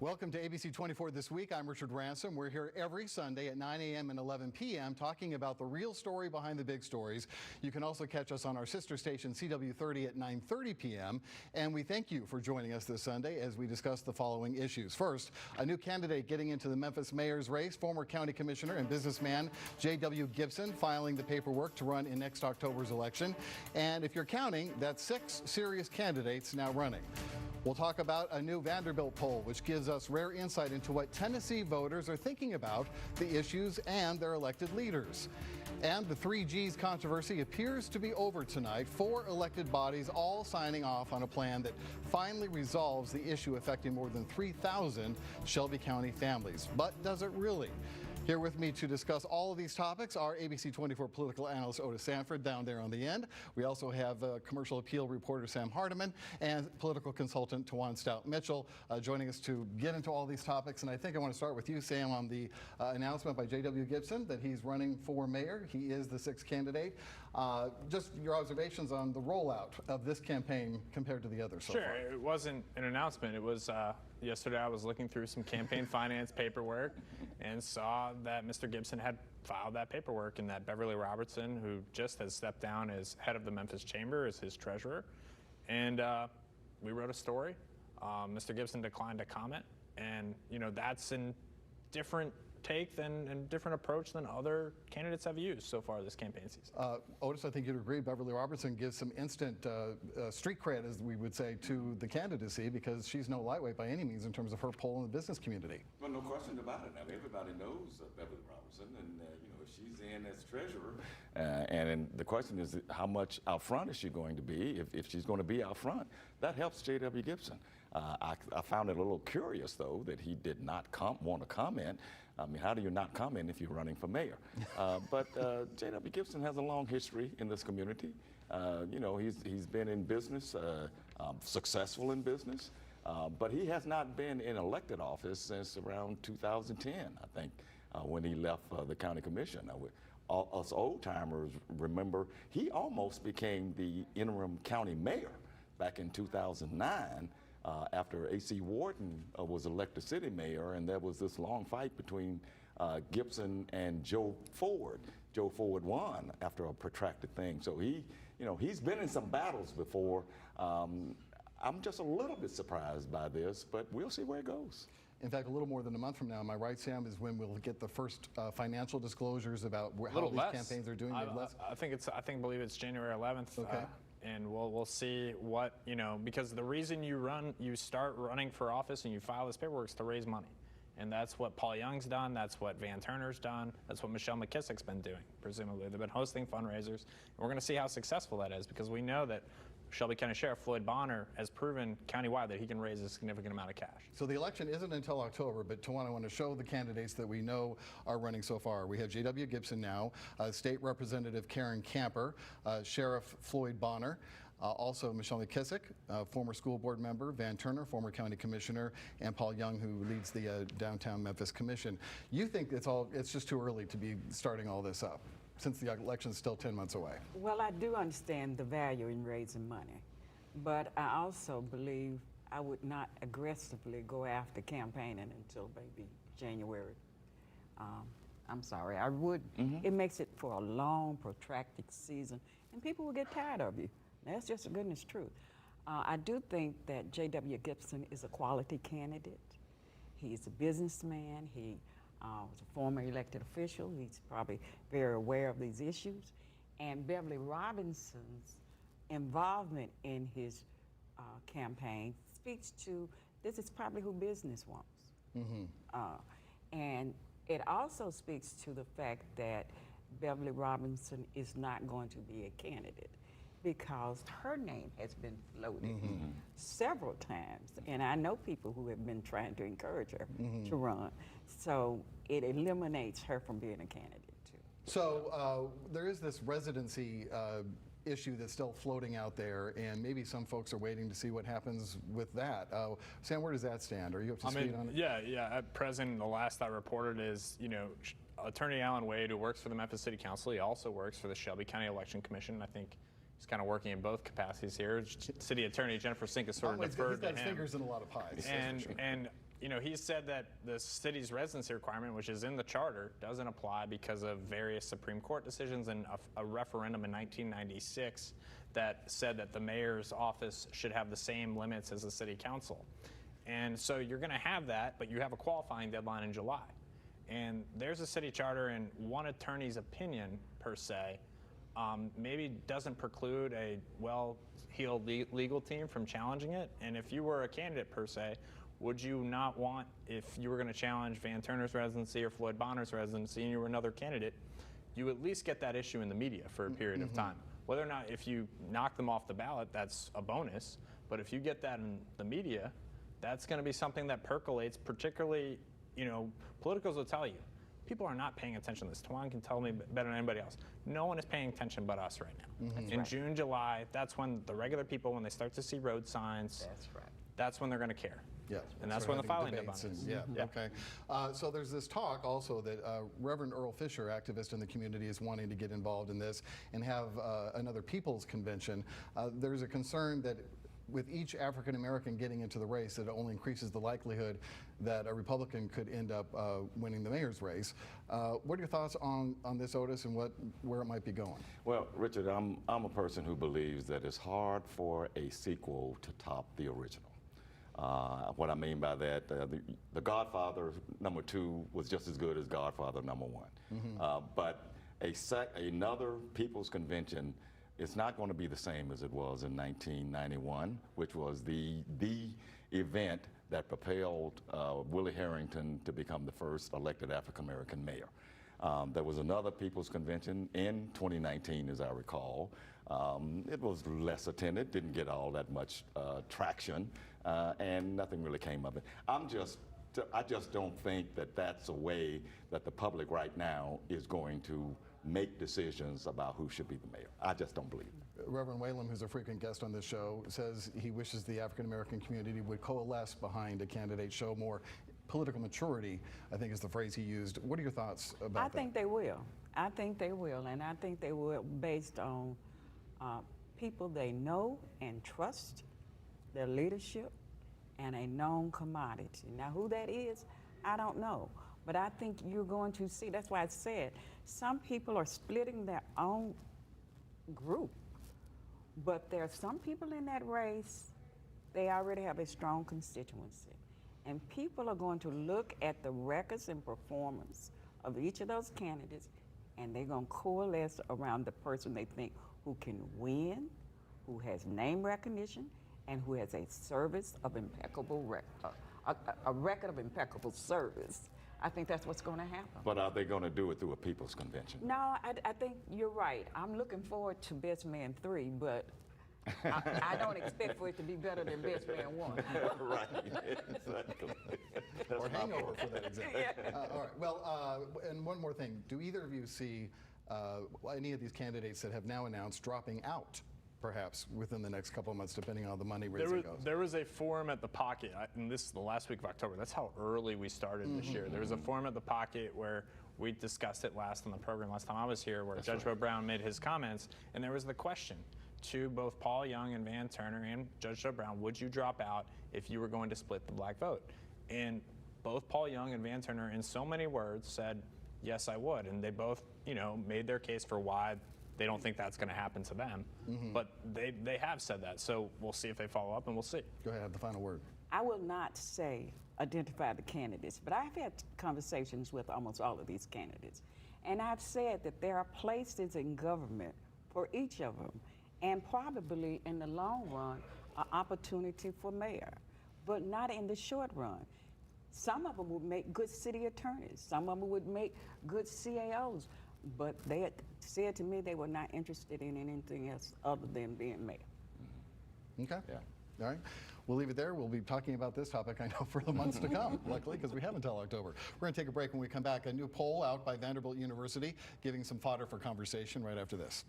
Welcome to ABC 24 This Week. I'm Richard Ransom. We're here every Sunday at 9 a.m. and 11 p.m. talking about the real story behind the big stories. You can also catch us on our sister station CW30 at 9:30 p.m. And we thank you for joining us this Sunday as we discuss the following issues. First, a new candidate getting into the Memphis mayor's race, former county commissioner and businessman J.W. Gibson filing the paperwork to run in next October's election. And if you're counting, that's 6 serious candidates now running. We'll talk about a new Vanderbilt poll, which gives us rare insight into what Tennessee voters are thinking about the issues and their elected leaders. And the 3Gs controversy appears to be over tonight. 4 elected bodies all signing off on a plan that finally resolves the issue affecting more than 3,000 Shelby County families. But does it really? Here with me to discuss all of these topics are ABC 24 political analyst Otis Sanford down there on the end. We also have commercial appeal reporter Sam Hardiman and political consultant Tajuan Stout-Mitchell joining us to get into all these topics. And I think I want to start with you, Sam, on the announcement by J.W. Gibson that he's running for mayor. He is the 6th candidate. Just your observations on the rollout of this campaign compared to the others so far. Sure, it wasn't an announcement. It was yesterday I was looking through some campaign finance paperwork and saw that Mr. Gibson had filed that paperwork and that Beverly Robertson, who just has stepped down as head of the Memphis Chamber, is his treasurer. And we wrote a story. Mr. Gibson declined to comment. And, you know, that's a different take and different approach than other candidates have used so far this campaign season. Otis, I think you'd agree Beverly Robertson gives some instant street cred, as we would say, to the candidacy because she's no lightweight by any means in terms of her pull in the business community. Well, no question about it. I mean, everybody knows Beverly Robertson, and you know, if she's in as treasurer, and the question is how much out front is she going to be? If she's going to be out front, that helps J.W. Gibson. I found it a little curious, though, that he did not want to comment. I mean, how do you not comment if you're running for mayor? But J.W. Gibson has a long history in this community. You know, he's been in business, successful in business, but he has not been in elected office since around 2010, I think, when he left the county commission. Us old-timers remember he almost became the interim county mayor back in 2009. After A.C. Wharton was elected city mayor, and there was this long fight between Gibson and Joe Ford. Joe Ford won after a protracted thing. So he's been in some battles before. I'm just a little bit surprised by this, but we'll see where it goes. In fact, a little more than a month from now, am I right, Sam, is when we'll get the first financial disclosures about how these campaigns are doing? I believe it's January 11th. Okay. And we'll see what, you know, because the reason you start running for office and you file this paperwork is to raise money. And that's what Paul Young's done, that's what Van Turner's done, that's what Michelle McKissick's been doing, presumably. They've been hosting fundraisers. And we're going to see how successful that is because we know that Shelby County Sheriff Floyd Bonner has proven countywide that he can raise a significant amount of cash. So the election isn't until October, but Tajuan, I want to show the candidates that we know are running so far. We have J.W. Gibson now, State Representative Karen Camper, Sheriff Floyd Bonner, also Michelle McKissick, former school board member, Van Turner, former county commissioner, and Paul Young, who leads the downtown Memphis Commission. You think it's just too early to be starting all this up, since the election's still 10 months away? Well, I do understand the value in raising money, but I also believe I would not aggressively go after campaigning until maybe January. I'm sorry, I would. It makes it for a long, protracted season, and people will get tired of you. That's just the goodness truth. I do think that J.W. Gibson is a quality candidate. He's a businessman. He was a former elected official. He's probably very aware of these issues. And Beverly Robinson's involvement in his campaign speaks to this is probably who business wants. And it also speaks to the fact that Beverly Robinson is not going to be a candidate because her name has been floated several times. And I know people who have been trying to encourage her to run. So it eliminates her from being a candidate too. So there is this residency issue that's still floating out there, and maybe some folks are waiting to see what happens with that. Sam, where does that stand? Are you up to speed on it? Yeah. At present, the last I reported is, you know, Attorney Alan Wade, who works for the Memphis City Council, he also works for the Shelby County Election Commission. I think he's kind of working in both capacities here. City Attorney Jennifer Sink is sort of deferred to him. He's got his fingers in a lot of pies. And he said that the city's residency requirement, which is in the charter, doesn't apply because of various Supreme Court decisions and a referendum in 1996 that said that the mayor's office should have the same limits as the city council. And so you're going to have that, but you have a qualifying deadline in July. And there's a city charter, and one attorney's opinion, per se, maybe doesn't preclude a well-heeled legal team from challenging it. And if you were a candidate, per se, would you not want, if you were going to challenge Van Turner's residency or Floyd Bonner's residency and you were another candidate, you at least get that issue in the media for a period of time. Whether or not, if you knock them off the ballot, that's a bonus. But if you get that in the media, that's going to be something that percolates, particularly, politicals will tell you, people are not paying attention to this. Tajuan can tell me better than anybody else. No one is paying attention but us right now. In June, July, that's when the regular people, when they start to see road signs, that's when they're going to care. Yeah, and that's when the filing deadline is. Okay. So there's this talk also that Reverend Earl Fisher, activist in the community, is wanting to get involved in this and have another people's convention. There's a concern that with each African American getting into the race, that it only increases the likelihood that a Republican could end up winning the mayor's race. What are your thoughts on this, Otis, and where it might be going? Well, Richard, I'm a person who believes that it's hard for a sequel to top the original. What I mean by that, the Godfather #2 was just as good as Godfather #1. But another People's Convention is not going to be the same as it was in 1991, which was the event that propelled Willie Harrington to become the first elected African-American mayor. There was another People's Convention in 2019, as I recall. It was less attended, didn't get all that much traction, and nothing really came of it. I just don't think that that's a way that the public right now is going to make decisions about who should be the mayor. I just don't believe it. Reverend Whalum, who's a frequent guest on this show, says he wishes the African-American community would coalesce behind a candidate, show more political maturity, I think is the phrase he used. What are your thoughts about that? I think they will. I think they will, and I think they will based on people they know and trust, their leadership, and a known commodity. Now, who that is, I don't know. But I think you're going to see, that's why I said, some people are splitting their own group. But there are some people in that race, they already have a strong constituency. And people are going to look at the records and performance of each of those candidates, and they're going to coalesce around the person they think who can win, who has name recognition, and who has a service of impeccable record, a record of impeccable service. I think that's what's going to happen. But are they going to do it through a People's Convention? No, I think you're right. I'm looking forward to Best Man 3, but I don't expect for it to be better than Best Man 1. Right, exactly. Or Hangover, for that example. All right, well, and one more thing. Do either of you see any of these candidates that have now announced dropping out, perhaps, within the next couple of months, depending on how the money raising goes? There was a forum at the Pocket, and this is the last week of October. That's how early we started this year. There was a forum at the Pocket where we discussed it last on the program, last time I was here, where Judge Bo Brown made his comments, and there was the question to both Paul Young and Van Turner and Judge Joe Brown, would you drop out if you were going to split the black vote? And both Paul Young and Van Turner, in so many words, said, yes, I would. And they both, made their case for why they don't think that's going to happen to them. But they have said that. So we'll see if they follow up, and we'll see. Go ahead, have the final word. I will not say identify the candidates, but I've had conversations with almost all of these candidates. And I've said that there are places in government for each of them, and probably in the long run, an opportunity for mayor, but not in the short run. Some of them would make good city attorneys. Some of them would make good CAOs, but they had said to me they were not interested in anything else other than being mayor. Okay. Yeah. All right. We'll leave it there. We'll be talking about this topic, I know, for the months to come, luckily, because we have until October. We're going to take a break. When we come back, a new poll out by Vanderbilt University giving some fodder for conversation right after this.